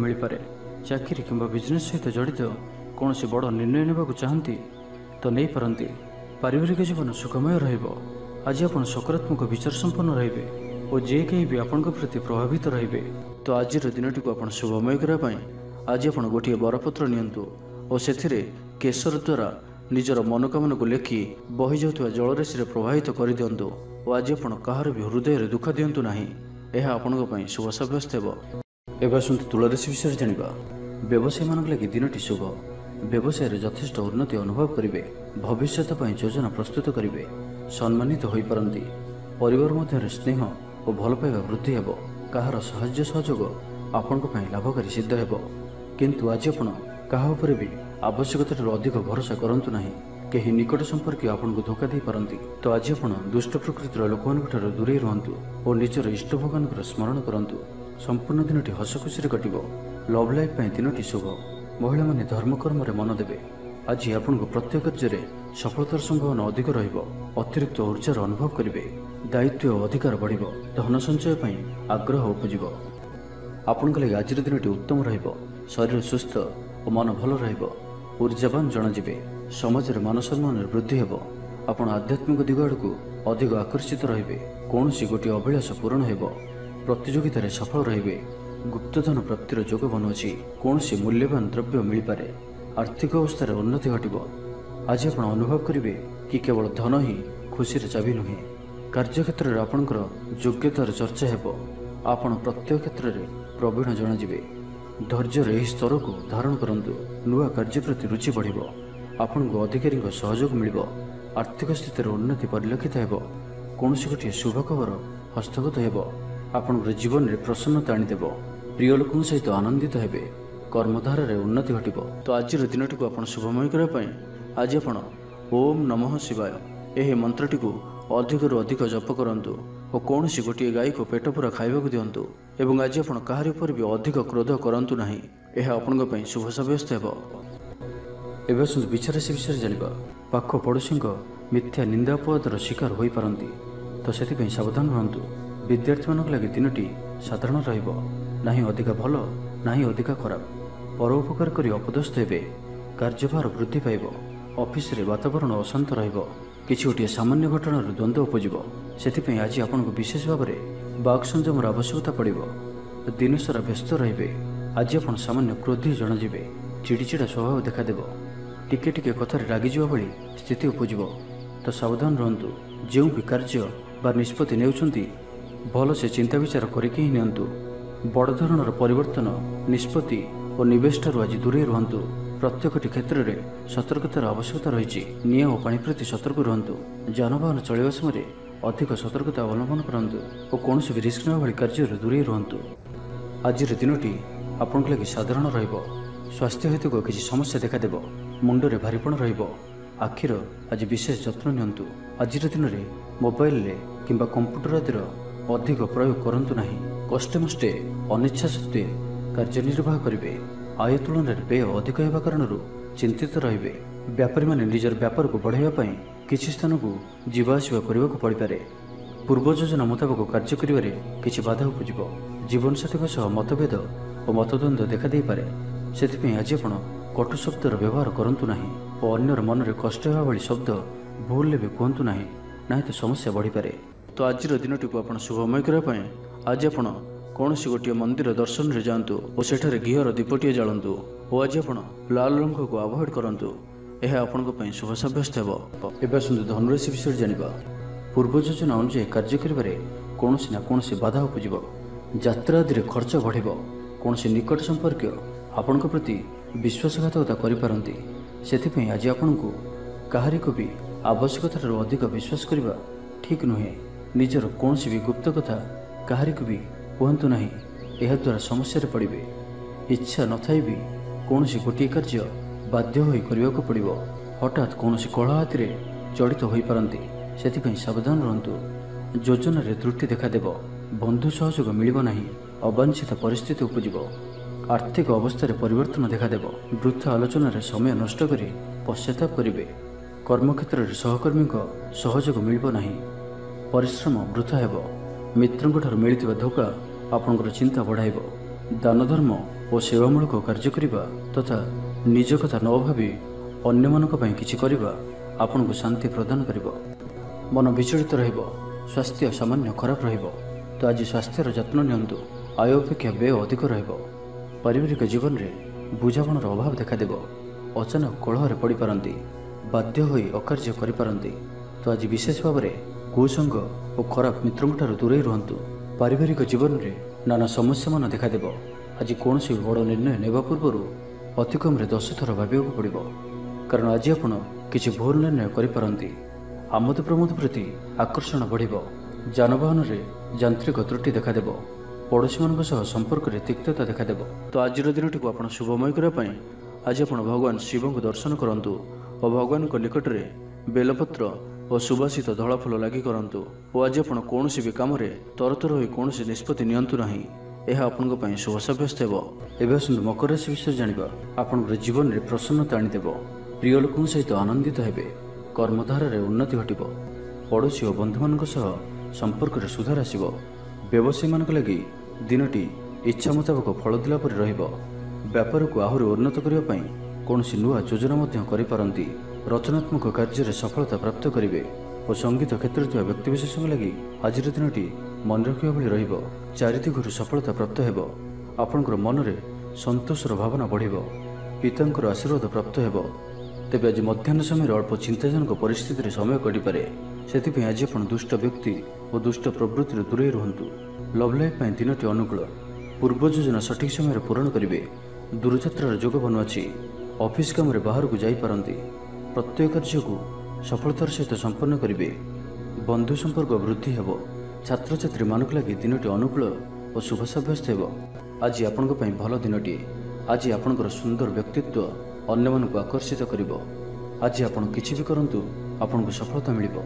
ମିଳିପାରେ। ଚାକିରି କିମ୍ବା ବିଜନେସ୍ ସହିତ ଜଡ଼ିତ କୌଣସି ବଡ଼ ନିର୍ଣ୍ଣୟ ନେବାକୁ ଚାହାନ୍ତି ତ ନେଇପାରନ୍ତି। ପାରିବାରିକ ଜୀବନ ସୁଖମୟ ରହିବ। ଆଜି ଆପଣ ସକାରାତ୍ମକ ବିଚାର ସମ୍ପନ୍ନ ରହିବେ ଓ ଯେ କେହି ବି ଆପଣଙ୍କ ପ୍ରତି ପ୍ରଭାବିତ ରହିବେ। ତ ଆଜିର ଦିନଟିକୁ ଆପଣ ଶୁଭମୟ କରିବା ପାଇଁ ଆଜି ଆପଣ ଗୋଟିଏ ବରପତ୍ର ନିଅନ୍ତୁ ଓ ସେଥିରେ କେଶର ଦ୍ୱାରା ନିଜର ମନୋକାମନାକୁ ଲେଖି ବହିଯାଉଥିବା ଜଳରାଶିରେ ପ୍ରବାହିତ କରିଦିଅନ୍ତୁ ଓ ଆଜି ଆପଣ କାହାର ବି ହୃଦୟରେ ଦୁଃଖ ଦିଅନ୍ତୁ ନାହିଁ। ଏହା ଆପଣଙ୍କ ପାଇଁ ଶୁଭ ସାବ୍ୟସ୍ତ ହେବ। ଏବେ ଆସନ୍ତୁ ତୁଳା ରାଶି ବିଷୟରେ ଜାଣିବା। ବ୍ୟବସାୟୀମାନଙ୍କ ଲାଗି ଦିନଟି ଶୁଭ। ବ୍ୟବସାୟରେ ଯଥେଷ୍ଟ ଉନ୍ନତି ଅନୁଭବ କରିବେ। ଭବିଷ୍ୟତ ପାଇଁ ଯୋଜନା ପ୍ରସ୍ତୁତ କରିବେ। ସମ୍ମାନିତ ହୋଇପାରନ୍ତି। ପରିବାର ମଧ୍ୟରେ ସ୍ନେହ ଓ ଭଲ ପାଇବା ବୃଦ୍ଧି ହେବ। କାହାର ସାହାଯ୍ୟ ସହଯୋଗ ଆପଣଙ୍କ ପାଇଁ ଲାଭକାରୀ ସିଦ୍ଧ ହେବ। କିନ୍ତୁ ଆଜି ଆପଣ କାହା ଉପରେ ବି ଆବଶ୍ୟକତାଠାରୁ ଅଧିକ ଭରସା କରନ୍ତୁ ନାହିଁ। କେହି ନିକଟ ସମ୍ପର୍କୀୟ ଆପଣଙ୍କୁ ଧୋକା ଦେଇପାରନ୍ତି। ତ ଆଜି ଆପଣ ଦୁଷ୍ଟ ପ୍ରକୃତିର ଲୋକମାନଙ୍କଠାରୁ ଦୂରେଇ ରୁହନ୍ତୁ ଓ ନିଜର ଇଷ୍ଟ ଭଗବାନଙ୍କର ସ୍ମରଣ କରନ୍ତୁ। ସମ୍ପୂର୍ଣ୍ଣ ଦିନଟି ହସ ଖୁସିରେ କଟିବ। ଲଭ୍ ଲାଇଫ୍ ପାଇଁ ଦିନଟି ଶୁଭ। ମହିଳାମାନେ ଧର୍ମକର୍ମରେ ମନ ଦେବେ। ଆଜି ଆପଣଙ୍କୁ ପ୍ରତ୍ୟେକ କାର୍ଯ୍ୟରେ ସଫଳତାର ସମ୍ଭାବନା ଅଧିକ ରହିବ। ଅତିରିକ୍ତ ଉର୍ଜାର ଅନୁଭବ କରିବେ। ଦାୟିତ୍ୱ ଓ ଅଧିକାର ବଢ଼ିବ। ଧନ ସଞ୍ଚୟ ପାଇଁ ଆଗ୍ରହ ଉପୁଜିବ। ଆପଣଙ୍କ ଲାଗି ଆଜିର ଦିନଟି ଉତ୍ତମ ରହିବ। ଶରୀର ସୁସ୍ଥ ଓ ମନ ଭଲ ରହିବ। ଉର୍ଜାବାନ ଜଣାଯିବେ। ସମାଜରେ ମାନ ସମ୍ମାନରେ ବୃଦ୍ଧି ହେବ। ଆପଣ ଆଧ୍ୟାତ୍ମିକ ଦିଗ ଆଡ଼କୁ ଅଧିକ ଆକର୍ଷିତ ରହିବେ। କୌଣସି ଗୋଟିଏ ଅଭିଳାଷ ପୂରଣ ହେବ। ପ୍ରତିଯୋଗିତାରେ ସଫଳ ରହିବେ। ଗୁପ୍ତଧନ ପ୍ରାପ୍ତିର ଯୋଗ ବନୁଅଛି। କୌଣସି ମୂଲ୍ୟବାନ ଦ୍ରବ୍ୟ ମିଳିପାରେ। ଆର୍ଥିକ ଅବସ୍ଥାରେ ଉନ୍ନତି ଘଟିବ। ଆଜି ଆପଣ ଅନୁଭବ କରିବେ କି କେବଳ ଧନ ହିଁ ଖୁସିର ଚାବି ନୁହେଁ। କାର୍ଯ୍ୟକ୍ଷେତ୍ରରେ ଆପଣଙ୍କର ଯୋଗ୍ୟତାର ଚର୍ଚ୍ଚା ହେବ। ଆପଣ ପ୍ରତ୍ୟେକ କ୍ଷେତ୍ରରେ ପ୍ରବୀଣ ଜଣାଯିବେ। ଧୈର୍ଯ୍ୟର ଏହି ସ୍ତରକୁ ଧାରଣ କରନ୍ତୁ। ନୂଆ କାର୍ଯ୍ୟ ପ୍ରତି ରୁଚି ବଢ଼ିବ। ଆପଣଙ୍କୁ ଅଧିକାରୀଙ୍କ ସହଯୋଗ ମିଳିବ। ଆର୍ଥିକ ସ୍ଥିତିରେ ଉନ୍ନତି ପରିଲକ୍ଷିତ ହେବ। କୌଣସି ଗୋଟିଏ ଶୁଭ ଖବର ହସ୍ତଗତ ହେବ। ଆପଣଙ୍କର ଜୀବନରେ ପ୍ରସନ୍ନତା ଆଣିଦେବ। ପ୍ରିୟ ଲୋକଙ୍କ ସହିତ ଆନନ୍ଦିତ ହେବେ। କର୍ମଧାରାରେ ଉନ୍ନତି ଘଟିବ। ତ ଆଜିର ଦିନଟିକୁ ଆପଣ ଶୁଭମୟ କରିବା ପାଇଁ ଆଜି ଆପଣ ଓମ୍ ନମଃ ଶିବାୟ ଏହି ମନ୍ତ୍ରଟିକୁ ଅଧିକରୁ ଅଧିକ ଜପ କରନ୍ତୁ ଓ କୌଣସି ଗୋଟିଏ ଗାଈକୁ ପେଟ ପୂରା ଖାଇବାକୁ ଦିଅନ୍ତୁ ଏବଂ ଆଜି ଆପଣ କାହାରି ଉପରେ ବି ଅଧିକ କ୍ରୋଧ କରନ୍ତୁ ନାହିଁ। ଏହା ଆପଣଙ୍କ ପାଇଁ ଶୁଭ ସାବ୍ୟସ୍ତ ହେବ। ଏବେ ଆସନ୍ତୁ ବିଛା ରାଶି ବିଷୟରେ ଜାଣିବା। ପାଖ ପଡ଼ୋଶୀଙ୍କ ମିଥ୍ୟା ନିନ୍ଦା ଅପବାଦର ଶିକାର ହୋଇପାରନ୍ତି, ତ ସେଥିପାଇଁ ସାବଧାନ ରୁହନ୍ତୁ। ବିଦ୍ୟାର୍ଥୀମାନଙ୍କ ଲାଗି ଦିନଟି ସାଧାରଣ ରହିବ। ନାହିଁ ଅଧିକା ଭଲ, ନାହିଁ ଅଧିକା ଖରାପ। ପରୋପକାର କରି ଅପଦସ୍ଥ ହେବେ। କାର୍ଯ୍ୟଭାର ବୃଦ୍ଧି ପାଇବ। ଅଫିସରେ ବାତାବରଣ ଅଶାନ୍ତ ରହିବ। କିଛି ଗୋଟିଏ ସାମାନ୍ୟ ଘଟଣାରୁ ଦ୍ୱନ୍ଦ୍ୱ ଉପୁଜିବ। ସେଥିପାଇଁ ଆଜି ଆପଣଙ୍କୁ ବିଶେଷ ଭାବରେ ବାକ୍ ସଂଯମର ଆବଶ୍ୟକତା ପଡ଼ିବ। ଦିନସାରା ବ୍ୟସ୍ତ ରହିବେ। ଆଜି ଆପଣ ସାମାନ୍ୟ କ୍ରୋଧୀ ଜଣାଯିବେ। ଚିଡ଼ିଚିଡ଼ା ସ୍ୱଭାବ ଦେଖାଦେବ। ଟିକେ ଟିକେ କଥାରେ ରାଗିଯିବା ଭଳି ସ୍ଥିତି ଉପୁଜିବ। ତ ସାବଧାନ ରୁହନ୍ତୁ। ଯେଉଁ ବି କାର୍ଯ୍ୟ ବା ନିଷ୍ପତ୍ତି ନେଉଛନ୍ତି ଭଲସେ ଚିନ୍ତା ବିଚାର କରିକି ହିଁ ନିଅନ୍ତୁ। ବଡ଼ ଧରଣର ପରିବର୍ତ୍ତନ, ନିଷ୍ପତ୍ତି ଓ ନିବେଶଠାରୁ ଆଜି ଦୂରେଇ ରୁହନ୍ତୁ। ପ୍ରତ୍ୟେକଟି କ୍ଷେତ୍ରରେ ସତର୍କତାର ଆବଶ୍ୟକତା ରହିଛି। ନିଆଁ ଓ ପାଣି ପ୍ରତି ସତର୍କ ରୁହନ୍ତୁ। ଯାନବାହନ ଚଳାଇବା ସମୟରେ ଅଧିକ ସତର୍କତା ଅବଲମ୍ବନ କରନ୍ତୁ ଓ କୌଣସି ବି ରିସ୍କ ନେବା ଭଳି କାର୍ଯ୍ୟରୁ ଦୂରେଇ ରୁହନ୍ତୁ। ଆଜିର ଦିନଟି ଆପଣଙ୍କ ଲାଗି ସାଧାରଣ ରହିବ। ସ୍ୱାସ୍ଥ୍ୟ ହେତୁକ କିଛି ସମସ୍ୟା ଦେଖାଦେବ। ମୁଣ୍ଡରେ ଭାରିପଣ ରହିବ। ଆଖିର ଆଜି ବିଶେଷ ଯତ୍ନ ନିଅନ୍ତୁ। ଆଜିର ଦିନରେ ମୋବାଇଲରେ କିମ୍ବା କମ୍ପ୍ୟୁଟର ଆଦିର ଅଧିକ ପ୍ରୟୋଗ କରନ୍ତୁ ନାହିଁ। କଷ୍ଟେମଷ୍ଟେ ଅନିଚ୍ଛା ସତ୍ତ୍ୱେ କାର୍ଯ୍ୟନିର୍ବାହ କରିବେ। ଆୟ ତୁଳନାରେ ବ୍ୟୟ ଅଧିକ ହେବା କାରଣରୁ ଚିନ୍ତିତ ରହିବେ। ବ୍ୟାପାରୀମାନେ ନିଜର ବ୍ୟାପାରକୁ ବଢ଼ାଇବା ପାଇଁ କିଛି ସ୍ଥାନକୁ ଯିବା ଆସିବା କରିବାକୁ ପଡ଼ିପାରେ। ପୂର୍ବ ଯୋଜନା ମୁତାବକ କାର୍ଯ୍ୟ କରିବାରେ କିଛି ବାଧା ଉପୁଜିବ। ଜୀବନସାଥୀଙ୍କ ସହ ମତଭେଦ ଓ ମତଦ୍ୱନ୍ଦ୍ୱ ଦେଖାଦେଇପାରେ। ସେଥିପାଇଁ ଆଜି ଆପଣ କଟୁ ଶବ୍ଦର ବ୍ୟବହାର କରନ୍ତୁ ନାହିଁ ଓ ଅନ୍ୟର ମନରେ କଷ୍ଟ ହେବା ଭଳି ଶବ୍ଦ ଭୁଲରେ ବି କୁହନ୍ତୁ ନାହିଁ, ନାହିଁ ତ ସମସ୍ୟା ବଢ଼ିପାରେ। ତ ଆଜିର ଦିନଟିକୁ ଆପଣ ଶୁଭମୟ କରିବା ପାଇଁ ଆଜି ଆପଣ କୌଣସି ଗୋଟିଏ ମନ୍ଦିର ଦର୍ଶନରେ ଯାଆନ୍ତୁ ଓ ସେଠାରେ ଘିଅର ଦୀପଟିଏ ଜାଳନ୍ତୁ ଓ ଆଜି ଆପଣ ଲାଲ ରଙ୍ଗକୁ ଆଭଏଡ୍ କରନ୍ତୁ। ଏହା ଆପଣଙ୍କ ପାଇଁ ଶୁଭ ସାବ୍ୟସ୍ତ ହେବ। ଏବେ ଆସନ୍ତୁ ଧନୁରାଶି ବିଷୟରେ ଜାଣିବା। ପୂର୍ବ ଯୋଜନା ଅନୁଯାୟୀ କାର୍ଯ୍ୟ କରିବାରେ କୌଣସି ନା କୌଣସି ବାଧା ଉପୁଜିବ। ଯାତ୍ରା ଆଦିରେ ଖର୍ଚ୍ଚ ବଢ଼ିବ। କୌଣସି ନିକଟ ସମ୍ପର୍କୀୟ ଆପଣଙ୍କ ପ୍ରତି ବିଶ୍ୱାସଘାତକତା କରିପାରନ୍ତି। ସେଥିପାଇଁ ଆଜି ଆପଣଙ୍କୁ କାହାରିକୁ ବି ଆବଶ୍ୟକତାଠାରୁ ଅଧିକ ବିଶ୍ୱାସ କରିବା ଠିକ୍ ନୁହେଁ। ନିଜର କୌଣସି ବି ଗୁପ୍ତ କଥା କାହାରିକୁ ବି କୁହନ୍ତୁ ନାହିଁ। ଏହାଦ୍ୱାରା ସମସ୍ୟାରେ ପଡ଼ିବେ। ଇଚ୍ଛା ନଥାଇ ବି କୌଣସି ଗୋଟିଏ କାର୍ଯ୍ୟ ବାଧ୍ୟ ହୋଇ କରିବାକୁ ପଡ଼ିବ। ହଠାତ୍ କୌଣସି କଳହ ହାତିରେ ଜଡ଼ିତ ହୋଇପାରନ୍ତି। ସେଥିପାଇଁ ସାବଧାନ ରୁହନ୍ତୁ। ଯୋଜନାରେ ତ୍ରୁଟି ଦେଖାଦେବ। ବନ୍ଧୁ ସହଯୋଗ ମିଳିବ ନାହିଁ। ଅବାଞ୍ଛିତ ପରିସ୍ଥିତି ଉପୁଜିବ। ଆର୍ଥିକ ଅବସ୍ଥାରେ ପରିବର୍ତ୍ତନ ଦେଖାଦେବ। ବୃଥା ଆଲୋଚନାରେ ସମୟ ନଷ୍ଟ କରି ପଶ୍ଚାତାପ କରିବେ। କର୍ମକ୍ଷେତ୍ରରେ ସହକର୍ମୀଙ୍କ ସହଯୋଗ ମିଳିବ ନାହିଁ। ପରିଶ୍ରମ ବୃଥା ହେବ। ମିତ୍ରଙ୍କଠାରୁ ମିଳିଥିବା ଧୋକା ଆପଣଙ୍କର ଚିନ୍ତା ବଢ଼ାଇବ। ଦାନ ଧର୍ମ ଓ ସେବାମୂଳକ କାର୍ଯ୍ୟ କରିବା ତଥା ନିଜ କଥା ନ ଭାବି ଅନ୍ୟମାନଙ୍କ ପାଇଁ କିଛି କରିବା ଆପଣଙ୍କୁ ଶାନ୍ତି ପ୍ରଦାନ କରିବ। ମନ ବିଚଳିତ ରହିବ। ସ୍ୱାସ୍ଥ୍ୟ ସାମାନ୍ୟ ଖରାପ ରହିବ। ତ ଆଜି ସ୍ୱାସ୍ଥ୍ୟର ଯତ୍ନ ନିଅନ୍ତୁ। ଆୟ ଅପେକ୍ଷା ବ୍ୟୟ ଅଧିକ ରହିବ। ପାରିବାରିକ ଜୀବନରେ ବୁଝାମଣାର ଅଭାବ ଦେଖାଦେବ। ଅଚାନକ କଳହରେ ପଡ଼ିପାରନ୍ତି। ବାଧ୍ୟ ହୋଇ ଅକାର୍ଯ୍ୟ କରିପାରନ୍ତି। ତ ଆଜି ବିଶେଷ ଭାବରେ କୁସଙ୍ଗ ଓ ଖରାପ ମିତ୍ରଙ୍କଠାରୁ ଦୂରେଇ ରୁହନ୍ତୁ। ପାରିବାରିକ ଜୀବନରେ ନାନା ସମସ୍ୟାମାନ ଦେଖାଦେବ। ଆଜି କୌଣସି ବଡ଼ ନିର୍ଣ୍ଣୟ ନେବା ପୂର୍ବରୁ ଅତି କମ୍ରେ 10 ଥର ଭାବିବାକୁ ପଡ଼ିବ। କାରଣ ଆଜି ଆପଣ କିଛି ଭୁଲ ନିର୍ଣ୍ଣୟ କରିପାରନ୍ତି। ଆମୋଦ ପ୍ରମୋଦ ପ୍ରତି ଆକର୍ଷଣ ବଢ଼ିବ। ଯାନବାହନରେ ଯାନ୍ତ୍ରିକ ତ୍ରୁଟି ଦେଖାଦେବ। ପଡ଼ୋଶୀମାନଙ୍କ ସହ ସମ୍ପର୍କରେ ତିକ୍ତତା ଦେଖାଦେବ। ତ ଆଜିର ଦିନଟିକୁ ଆପଣ ଶୁଭମୟ କରିବା ପାଇଁ ଆଜି ଆପଣ ଭଗବାନ ଶିବଙ୍କୁ ଦର୍ଶନ କରନ୍ତୁ ଓ ଭଗବାନଙ୍କ ନିକଟରେ ବେଲପତ୍ର ଓ ସୁବାସିତ ଧଳା ଫୁଲ ଲାଗି କରନ୍ତୁ। ଓ ଆଜି ଆପଣ କୌଣସି ବି କାମରେ ତରତର ହୋଇ କୌଣସି ନିଷ୍ପତ୍ତି ନିଅନ୍ତୁ ନାହିଁ। ଏହା ଆପଣଙ୍କ ପାଇଁ ଶୁଭ ସାବ୍ୟସ୍ତ ହେବ। ଏବେ ଆସନ୍ତୁ ମକର ରାଶି ବିଷୟରେ ଜାଣିବା। ଆପଣଙ୍କର ଜୀବନରେ ପ୍ରସନ୍ନତା ଆଣିଦେବ। ପ୍ରିୟ ଲୋକଙ୍କ ସହିତ ଆନନ୍ଦିତ ହେବେ। କର୍ମଧାରାରେ ଉନ୍ନତି ଘଟିବ। ପଡ଼ୋଶୀ ଓ ବନ୍ଧୁମାନଙ୍କ ସହ ସମ୍ପର୍କରେ ସୁଧାର ଆସିବ। ବ୍ୟବସାୟୀମାନଙ୍କ ଲାଗି ଦିନଟି ଇଚ୍ଛା ମୁତାବକ ଫଳ ଦେଲା ପରି ରହିବ। ବ୍ୟାପାରକୁ ଆହୁରି ଉନ୍ନତ କରିବା ପାଇଁ କୌଣସି ନୂଆ ଯୋଜନା ମଧ୍ୟ କରିପାରନ୍ତି। ରଚନାତ୍ମକ କାର୍ଯ୍ୟରେ ସଫଳତା ପ୍ରାପ୍ତ କରିବେ ଓ ସଙ୍ଗୀତ କ୍ଷେତ୍ରରେ ଥିବା ବ୍ୟକ୍ତିବିଶେଷଙ୍କ ଲାଗି ଆଜିର ଦିନଟି ମନେ ରଖିବା ଭଳି ରହିବ। ଚାରିଦିଗରୁ ସଫଳତା ପ୍ରାପ୍ତ ହେବ। ଆପଣଙ୍କର ମନରେ ସନ୍ତୋଷର ଭାବନା ବଢ଼ିବ। ପିତାଙ୍କର ଆଶୀର୍ବାଦ ପ୍ରାପ୍ତ ହେବ। ତେବେ ଆଜି ମଧ୍ୟାହ୍ନ ସମୟରେ ଅଳ୍ପ ଚିନ୍ତାଜନକ ପରିସ୍ଥିତିରେ ସମୟ କଟିପାରେ। ସେଥିପାଇଁ ଆଜି ଆପଣ ଦୁଷ୍ଟ ବ୍ୟକ୍ତି ଓ ଦୁଷ୍ଟ ପ୍ରବୃତ୍ତିରୁ ଦୂରେଇ ରୁହନ୍ତୁ। ଲଭ୍ ଲାଇଫ୍ ପାଇଁ ଦିନଟି ଅନୁକୂଳ। ପୂର୍ବ ଯୋଜନା ସଠିକ୍ ସମୟରେ ପୂରଣ କରିବେ। ଦୂରଯାତ୍ରାର ଯୋଗ ବନୁଅଛି। ଅଫିସ କାମରେ ବାହାରକୁ ଯାଇପାରନ୍ତି। ପ୍ରତ୍ୟେକ କାର୍ଯ୍ୟକୁ ସଫଳତାର ସହିତ ସମ୍ପନ୍ନ କରିବେ। ବନ୍ଧୁ ସମ୍ପର୍କ ବୃଦ୍ଧି ହେବ। ଛାତ୍ରଛାତ୍ରୀମାନଙ୍କ ଲାଗି ଦିନଟି ଅନୁକୂଳ ଓ ଶୁଭ ସାବ୍ୟସ୍ତ ହେବ। ଆଜି ଆପଣଙ୍କ ପାଇଁ ଭଲ ଦିନଟିଏ। ଆଜି ଆପଣଙ୍କର ସୁନ୍ଦର ବ୍ୟକ୍ତିତ୍ୱ ଅନ୍ୟମାନଙ୍କୁ ଆକର୍ଷିତ କରିବ। ଆଜି ଆପଣ କିଛି ବି କରନ୍ତୁ ଆପଣଙ୍କୁ ସଫଳତା ମିଳିବ।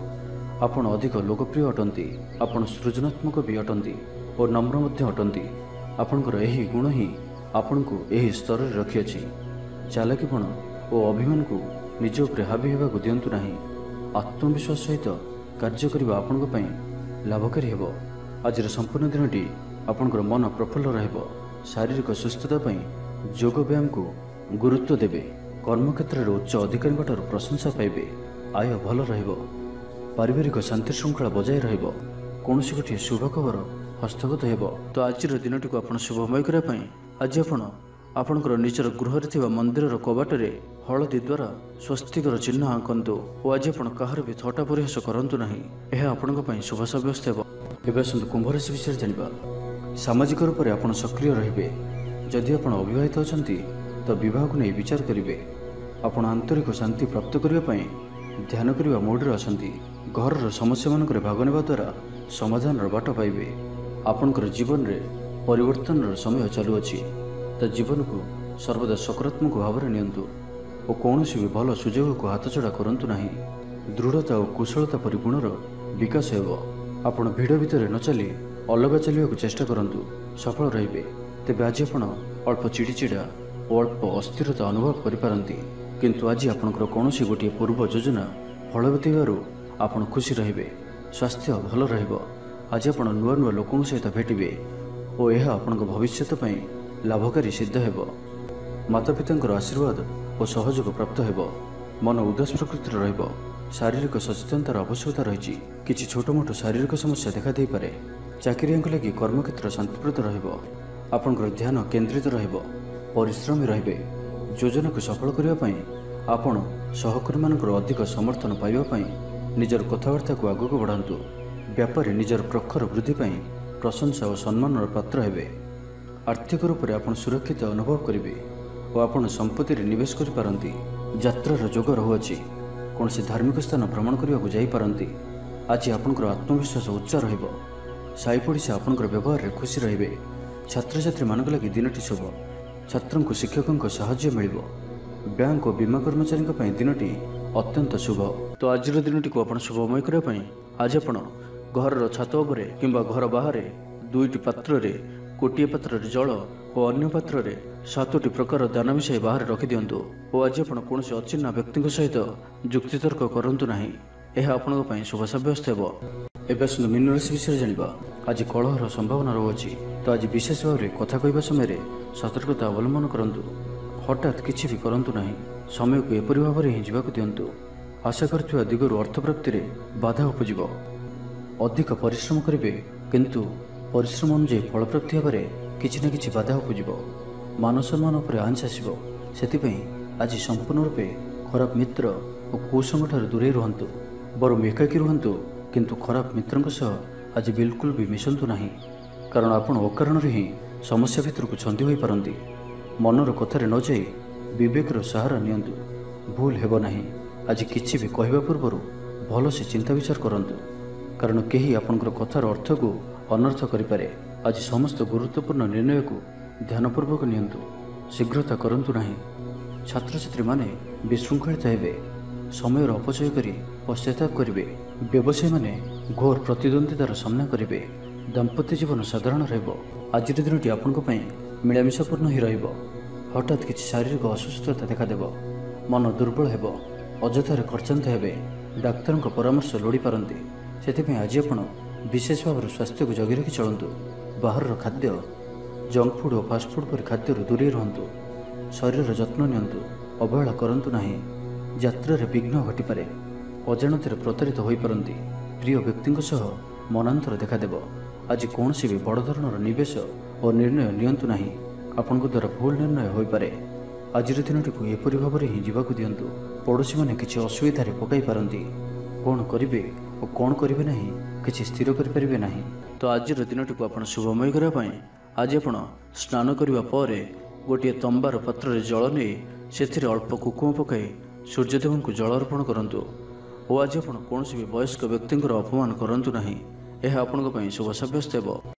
ଆପଣ ଅଧିକ ଲୋକପ୍ରିୟ ଅଟନ୍ତି। ଆପଣ ସୃଜନାତ୍ମକ ବି ଅଟନ୍ତି ଓ ନମ୍ର ମଧ୍ୟ ଅଟନ୍ତି। ଆପଣଙ୍କର ଏହି ଗୁଣ ହିଁ ଆପଣଙ୍କୁ ଏହି ସ୍ତରରେ ରଖିଅଛି। ଚାଲାକିପଣ ଓ ଅଭିମାନକୁ ନିଜ ଉପରେ ହାବି ହେବାକୁ ଦିଅନ୍ତୁ ନାହିଁ। ଆତ୍ମବିଶ୍ୱାସ ସହିତ କାର୍ଯ୍ୟ କରିବା ଆପଣଙ୍କ ପାଇଁ ଲାଭକାରୀ ହେବ। ଆଜିର ସମ୍ପୂର୍ଣ୍ଣ ଦିନଟି ଆପଣଙ୍କର ମନ ପ୍ରଫୁଲ୍ଲ ରହିବ। ଶାରୀରିକ ସୁସ୍ଥତା ପାଇଁ ଯୋଗ ବ୍ୟାୟାମକୁ ଗୁରୁତ୍ୱ ଦେବେ। କର୍ମକ୍ଷେତ୍ରରେ ଉଚ୍ଚ ଅଧିକାରୀଙ୍କଠାରୁ ପ୍ରଶଂସା ପାଇବେ। ଆୟ ଭଲ ରହିବ। ପାରିବାରିକ ଶାନ୍ତି ଶୃଙ୍ଖଳା ବଜାୟ ରହିବ। କୌଣସି ଗୋଟିଏ ଶୁଭ ଖବର ହସ୍ତଗତ ହେବ। ତ ଆଜିର ଦିନଟିକୁ ଆପଣ ଶୁଭମୟ କରିବା ପାଇଁ ଆଜି ଆପଣ ଆପଣଙ୍କର ନିଜର ଗୃହରେ ଥିବା ମନ୍ଦିରର କବାଟରେ ହଳଦୀ ଦ୍ୱାରା ସ୍ୱସ୍ତିକର ଚିହ୍ନ ଆଙ୍କନ୍ତୁ ଓ ଆଜି ଆପଣ କାହାର ବି ଥଟ୍ଟା ପରିହାସ କରନ୍ତୁ ନାହିଁ। ଏହା ଆପଣଙ୍କ ପାଇଁ ଶୁଭ ସାବ୍ୟସ୍ତ ହେବ। ଏବେ ଆସନ୍ତୁ କୁମ୍ଭ ରାଶି ବିଷୟରେ ଜାଣିବା। ସାମାଜିକ ରୂପରେ ଆପଣ ସକ୍ରିୟ ରହିବେ। ଯଦି ଆପଣ ଅବିବାହିତ ଅଛନ୍ତି ତ ବିବାହକୁ ନେଇ ବିଚାର କରିବେ। ଆପଣ ଆନ୍ତରିକ ଶାନ୍ତି ପ୍ରାପ୍ତ କରିବା ପାଇଁ ଧ୍ୟାନ କରିବା ମୋଡ଼ରେ ଅଛନ୍ତି। ଘରର ସମସ୍ୟାମାନଙ୍କରେ ଭାଗ ନେବା ଦ୍ୱାରା ସମାଧାନର ବାଟ ପାଇବେ। ଆପଣଙ୍କର ଜୀବନରେ ପରିବର୍ତ୍ତନର ସମୟ ଚାଲୁଅଛି। ତ ଜୀବନକୁ ସର୍ବଦା ସକାରାତ୍ମକ ଭାବରେ ନିଅନ୍ତୁ ଓ କୌଣସି ବି ଭଲ ସୁଯୋଗକୁ ହାତଛଡ଼ା କରନ୍ତୁ ନାହିଁ। ଦୃଢ଼ତା ଓ କୁଶଳତା ପରି ଗୁଣର ବିକାଶ ହେବ। ଆପଣ ଭିଡ଼ ଭିତରେ ନ ଚାଲି ଅଲଗା ଚାଲିବାକୁ ଚେଷ୍ଟା କରନ୍ତୁ, ସଫଳ ରହିବେ। ତେବେ ଆଜି ଆପଣ ଅଳ୍ପ ଚିଡ଼ିଚିଡ଼ା ଓ ଅଳ୍ପ ଅସ୍ଥିରତା ଅନୁଭବ କରିପାରନ୍ତି, କିନ୍ତୁ ଆଜି ଆପଣଙ୍କର କୌଣସି ଗୋଟିଏ ପୂର୍ବ ଯୋଜନା ଫଳବତୀ ହେବାରୁ ଆପଣ ଖୁସି ରହିବେ। ସ୍ୱାସ୍ଥ୍ୟ ଭଲ ରହିବ। ଆଜି ଆପଣ ନୂଆ ନୂଆ ଲୋକଙ୍କ ସହିତ ଭେଟିବେ ଓ ଏହା ଆପଣଙ୍କ ଭବିଷ୍ୟତ ପାଇଁ ଲାଭକାରୀ ସିଦ୍ଧ ହେବ। ମାତାପିତାଙ୍କର ଆଶୀର୍ବାଦ ଓ ସହଯୋଗ ପ୍ରାପ୍ତ ହେବ। ମନ ଉଦାସ ପ୍ରକୃତିର ରହିବ। ଶାରୀରିକ ସଚେତନତାର ଆବଶ୍ୟକତା ରହିଛି। କିଛି ଛୋଟମୋଟ ଶାରୀରିକ ସମସ୍ୟା ଦେଖାଦେଇପାରେ। ଚାକିରିଆଙ୍କ ଲାଗି କର୍ମକ୍ଷେତ୍ର ଶାନ୍ତିପ୍ରଦ ରହିବ। ଆପଣଙ୍କର ଧ୍ୟାନ କେନ୍ଦ୍ରିତ ରହିବ। ପରିଶ୍ରମୀ ରହିବେ। ଯୋଜନାକୁ ସଫଳ କରିବା ପାଇଁ ଆପଣ ସହକର୍ମୀମାନଙ୍କର ଅଧିକ ସମର୍ଥନ ପାଇବା ପାଇଁ ନିଜର କଥାବାର୍ତ୍ତାକୁ ଆଗକୁ ବଢ଼ାନ୍ତୁ। ବ୍ୟାପାରରେ ନିଜର ପ୍ରଖର ବୃଦ୍ଧି ପାଇଁ ପ୍ରଶଂସା ଓ ସମ୍ମାନର ପାତ୍ର ହେବେ। ଆର୍ଥିକ ରୂପରେ ଆପଣ ସୁରକ୍ଷିତ ଅନୁଭବ କରିବେ ଓ ଆପଣ ସମ୍ପତ୍ତିରେ ନିବେଶ କରିପାରନ୍ତି। ଯାତ୍ରାର ଯୋଗ ରହୁଅଛି। କୌଣସି ଧାର୍ମିକ ସ୍ଥାନ ଭ୍ରମଣ କରିବାକୁ ଯାଇପାରନ୍ତି। ଆଜି ଆପଣଙ୍କର ଆତ୍ମବିଶ୍ୱାସ ଉଚ୍ଚ ରହିବ। ସାହି ପଡ଼ିଶା ଆପଣଙ୍କର ବ୍ୟବହାରରେ ଖୁସି ରହିବେ। ଛାତ୍ରଛାତ୍ରୀମାନଙ୍କ ଲାଗି ଦିନଟି ଶୁଭ। ଛାତ୍ରଙ୍କୁ ଶିକ୍ଷକଙ୍କ ସାହାଯ୍ୟ ମିଳିବ। ବ୍ୟାଙ୍କ ଓ ବୀମା କର୍ମଚାରୀଙ୍କ ପାଇଁ ଦିନଟି ଅତ୍ୟନ୍ତ ଶୁଭ। ତ ଆଜିର ଦିନଟିକୁ ଆପଣ ଶୁଭମୟ କରିବା ପାଇଁ ଆଜି ଆପଣ ଘରର ଛାତ ଉପରେ କିମ୍ବା ଘର ବାହାରେ 2ଟି ପାତ୍ରରେ ଗୋଟିଏ ପାତ୍ରରେ ଜଳ ଓ ଅନ୍ୟ ପାତ୍ରରେ 7ଟି ପ୍ରକାର ଦାନା ମିଶାଇ ବାହାରେ ରଖିଦିଅନ୍ତୁ ଓ ଆଜି ଆପଣ କୌଣସି ଅଚିହ୍ନା ବ୍ୟକ୍ତିଙ୍କ ସହିତ ଯୁକ୍ତିତର୍କ କରନ୍ତୁ ନାହିଁ। ଏହା ଆପଣଙ୍କ ପାଇଁ ଶୁଭ ସାବ୍ୟସ୍ତ ହେବ। ଏବେ ଆସନ୍ତୁ ମୀନ ରାଶି ବିଷୟରେ ଜାଣିବା। ଆଜି କଳହର ସମ୍ଭାବନା ରହୁଅଛି। ତ ଆଜି ବିଶେଷ ଭାବରେ କଥା କହିବା ସମୟରେ ସତର୍କତା ଅବଲମ୍ବନ କରନ୍ତୁ। ହଠାତ୍ କିଛି ବି କରନ୍ତୁ ନାହିଁ। ସମୟକୁ ଏପରି ଭାବରେ ହିଁ ଯିବାକୁ ଦିଅନ୍ତୁ। ଆଶା କରୁଥିବା ଦିଗରୁ ଅର୍ଥପ୍ରାପ୍ତିରେ ବାଧା ଉପୁଜିବ। ଅଧିକ ପରିଶ୍ରମ କରିବେ, କିନ୍ତୁ ପରିଶ୍ରମ ଅନୁଯାୟୀ ଫଳପ୍ରାପ୍ତି ହେବାରେ କିଛି ନା କିଛି ବାଧା ଉପୁଜିବ। ମାନସମ୍ମାନ ଉପରେ ଆଞ୍ଚ ଆସିବ। ସେଥିପାଇଁ ଆଜି ସମ୍ପୂର୍ଣ୍ଣ ରୂପେ ଖରାପ ମିତ୍ର ଓ କୁସଙ୍ଗଠାରୁ ଦୂରେଇ ରୁହନ୍ତୁ। ବରଂ ଏକାକୀ ରୁହନ୍ତୁ, କିନ୍ତୁ ଖରାପ ମିତ୍ରଙ୍କ ସହ ଆଜି ବିଲକୁଲ ବି ମିଶନ୍ତୁ ନାହିଁ, କାରଣ ଆପଣ ଅକାରଣରେ ହିଁ ସମସ୍ୟା ଭିତରକୁ ଛନ୍ଦି ହୋଇପାରନ୍ତି। ମନର କଥାରେ ନ ଯାଇ ବିବେକର ସାହାରା ନିଅନ୍ତୁ। ଭୁଲ ହେବ ନାହିଁ। ଆଜି କିଛି ବି କହିବା ପୂର୍ବରୁ ଭଲସେ ଚିନ୍ତା ବିଚାର କରନ୍ତୁ, କାରଣ କେହି ଆପଣଙ୍କର କଥାର ଅର୍ଥକୁ ଅନର୍ଥ କରିପାରେ। ଆଜି ସମସ୍ତ ଗୁରୁତ୍ୱପୂର୍ଣ୍ଣ ନିର୍ଣ୍ଣୟକୁ ଧ୍ୟାନପୂର୍ବକ ନିଅନ୍ତୁ। ଶୀଘ୍ରତା କରନ୍ତୁ ନାହିଁ। ଛାତ୍ରଛାତ୍ରୀମାନେ ବିଶୃଙ୍ଖଳିତ ହେବେ। ସମୟର ଅପଚୟ କରି ପଶ୍ଚାତାପ କରିବେ। ବ୍ୟବସାୟୀମାନେ ଘୋର ପ୍ରତିଦ୍ୱନ୍ଦ୍ୱିତାର ସାମ୍ନା କରିବେ। ଦାମ୍ପତ୍ୟ ଜୀବନ ସାଧାରଣ ରହିବ। ଆଜିର ଦିନଟି ଆପଣଙ୍କ ପାଇଁ ମିଳାମିଶାପୂର୍ଣ୍ଣ ହିଁ ରହିବ। ହଠାତ୍ କିଛି ଶାରୀରିକ ଅସୁସ୍ଥତା ଦେଖାଦେବ। ମନ ଦୁର୍ବଳ ହେବ। ଅଯଥାରେ ଖର୍ଚ୍ଚାନ୍ତ ହେବେ। ଡାକ୍ତରଙ୍କ ପରାମର୍ଶ ଲୋଡ଼ିପାରନ୍ତି। ସେଥିପାଇଁ ଆଜି ଆପଣ ବିଶେଷ ଭାବରେ ସ୍ୱାସ୍ଥ୍ୟକୁ ଜଗି ରଖି ଚଳନ୍ତୁ। ବାହାରର ଖାଦ୍ୟ, ଜଙ୍କ ଫୁଡ୍ ଓ ଫାଷ୍ଟଫୁଡ୍ ପରି ଖାଦ୍ୟରୁ ଦୂରେଇ ରୁହନ୍ତୁ। ଶରୀରର ଯତ୍ନ ନିଅନ୍ତୁ। ଅବହେଳା କରନ୍ତୁ ନାହିଁ। ଯାତ୍ରାରେ ବିଘ୍ନ ଘଟିପାରେ। ଅଜାଣତରେ ପ୍ରତାରିତ ହୋଇପାରନ୍ତି। ପ୍ରିୟ ବ୍ୟକ୍ତିଙ୍କ ସହ ମନାନ୍ତର ଦେଖାଦେବ। ଆଜି କୌଣସି ବି ବଡ଼ ଧରଣର ନିବେଶ ଓ ନିର୍ଣ୍ଣୟ ନିଅନ୍ତୁ ନାହିଁ। ଆପଣଙ୍କ ଦ୍ୱାରା ଭୁଲ ନିର୍ଣ୍ଣୟ ହୋଇପାରେ। ଆଜିର ଦିନଟିକୁ ଏପରି ଭାବରେ ହିଁ ଯିବାକୁ ଦିଅନ୍ତୁ। ପଡ଼ୋଶୀମାନେ କିଛି ଅସୁବିଧାରେ ପକାଇ ପାରନ୍ତି। କ'ଣ କରିବେ ଓ କ'ଣ କରିବେ ନାହିଁ କିଛି ସ୍ଥିର କରିପାରିବେ ନାହିଁ। ତ ଆଜିର ଦିନଟିକୁ ଆପଣ ଶୁଭମୟ କରିବା ପାଇଁ ଆଜି ଆପଣ ସ୍ନାନ କରିବା ପରେ ଗୋଟିଏ ତମ୍ବାର ପାତ୍ରରେ ଜଳ ନେଇ ସେଥିରେ ଅଳ୍ପ କୁକୁମ ପକାଇ ସୂର୍ଯ୍ୟଦେବଙ୍କୁ ଜଳ ଅର୍ପଣ କରନ୍ତୁ ଓ ଆଜି ଆପଣ କୌଣସି ବି ବୟସ୍କ ବ୍ୟକ୍ତିଙ୍କର ଅପମାନ କରନ୍ତୁ ନାହିଁ। ଏହା ଆପଣଙ୍କ ପାଇଁ ଶୁଭ ସାବ୍ୟସ୍ତ ହେବ।